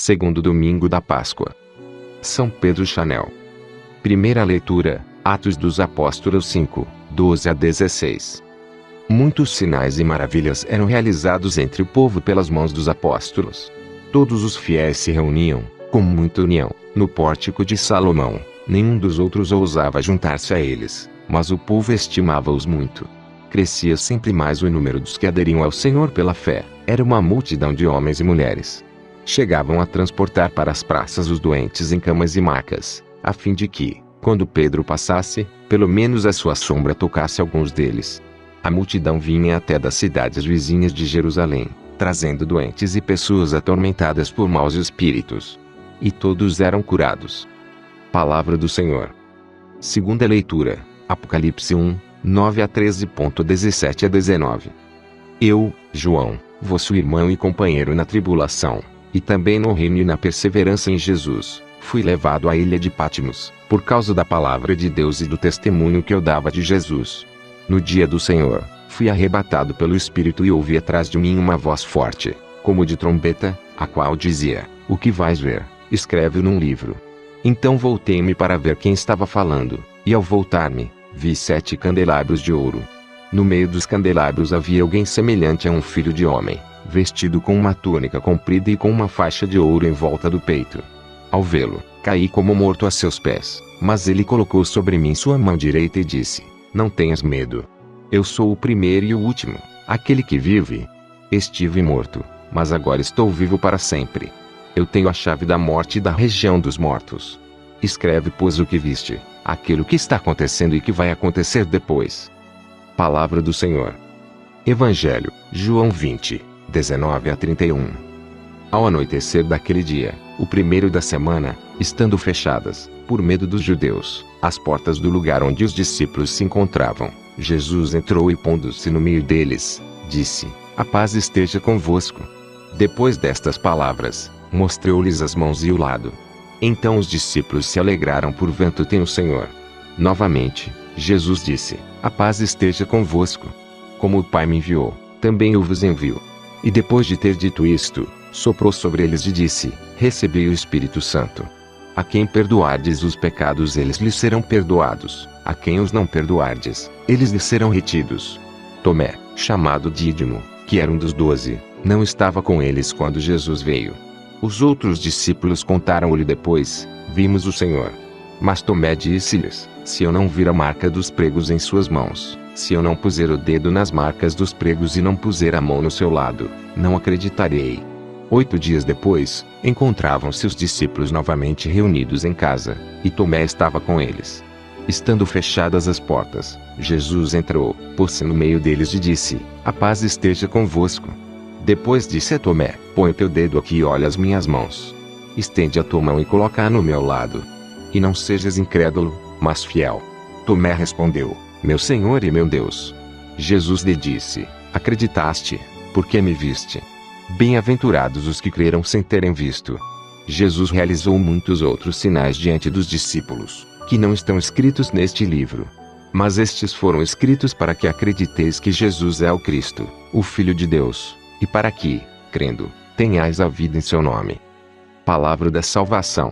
segundo domingo da Páscoa. São Pedro Chanel. Primeira leitura, Atos dos Apóstolos 5, 12 a 16. Muitos sinais e maravilhas eram realizados entre o povo pelas mãos dos apóstolos. Todos os fiéis se reuniam, com muita união, no pórtico de Salomão. Nenhum dos outros ousava juntar-se a eles, mas o povo estimava-os muito. Crescia sempre mais o número dos que aderiam ao Senhor pela fé. Era uma multidão de homens e mulheres. Chegavam a transportar para as praças os doentes em camas e macas, a fim de que, quando Pedro passasse, pelo menos a sua sombra tocasse alguns deles. A multidão vinha até das cidades vizinhas de Jerusalém, trazendo doentes e pessoas atormentadas por maus espíritos. E todos eram curados. Palavra do Senhor. Segunda leitura, Apocalipse 1, 9 a 13. 17 a 19. Eu, João, vosso irmão e companheiro na tribulação, e também no reino e na perseverança em Jesus, fui levado à ilha de Patmos, por causa da palavra de Deus e do testemunho que eu dava de Jesus. No dia do Senhor, fui arrebatado pelo Espírito e ouvi atrás de mim uma voz forte, como de trombeta, a qual dizia: O que vais ver, escreve-o num livro. Então voltei-me para ver quem estava falando, e ao voltar-me, vi 7 candelabros de ouro. No meio dos candelabros havia alguém semelhante a um filho de homem, vestido com uma túnica comprida e com uma faixa de ouro em volta do peito. Ao vê-lo, caí como morto a seus pés, mas ele colocou sobre mim sua mão direita e disse: Não tenhas medo. Eu sou o primeiro e o último, aquele que vive. Estive morto, mas agora estou vivo para sempre. Eu tenho a chave da morte e da região dos mortos. Escreve, pois, o que viste, aquilo que está acontecendo e que vai acontecer depois. Palavra do Senhor. Evangelho, João 20, 19 a 31. Ao anoitecer daquele dia, o primeiro da semana, estando fechadas, por medo dos judeus, as portas do lugar onde os discípulos se encontravam, Jesus entrou e, pondo-se no meio deles, disse: A paz esteja convosco. Depois destas palavras, mostrou-lhes as mãos e o lado. Então os discípulos se alegraram por ver o Senhor. Novamente, Jesus disse: A paz esteja convosco. Como o Pai me enviou, também eu vos envio. E depois de ter dito isto, soprou sobre eles e disse: Recebei o Espírito Santo. A quem perdoardes os pecados, eles lhes serão perdoados. A quem os não perdoardes, eles lhes serão retidos. Tomé, chamado Dídimo, que era um dos 12, não estava com eles quando Jesus veio. Os outros discípulos contaram-lhe depois: Vimos o Senhor. Mas Tomé disse-lhes: Se eu não vir a marca dos pregos em suas mãos, se eu não puser o dedo nas marcas dos pregos e não puser a mão no seu lado, não acreditarei. 8 dias depois, encontravam-se os discípulos novamente reunidos em casa, e Tomé estava com eles. Estando fechadas as portas, Jesus entrou, pôs-se no meio deles e disse: A paz esteja convosco. Depois disse a Tomé: Põe o teu dedo aqui e olha as minhas mãos. Estende a tua mão e coloca-a no meu lado. E não sejas incrédulo, mas fiel. Tomé respondeu: Meu Senhor e meu Deus. Jesus lhe disse: Acreditaste, porque me viste. Bem-aventurados os que creram sem terem visto. Jesus realizou muitos outros sinais diante dos discípulos, que não estão escritos neste livro. Mas estes foram escritos para que acrediteis que Jesus é o Cristo, o Filho de Deus, e para que, crendo, tenhais a vida em seu nome. Palavra da salvação.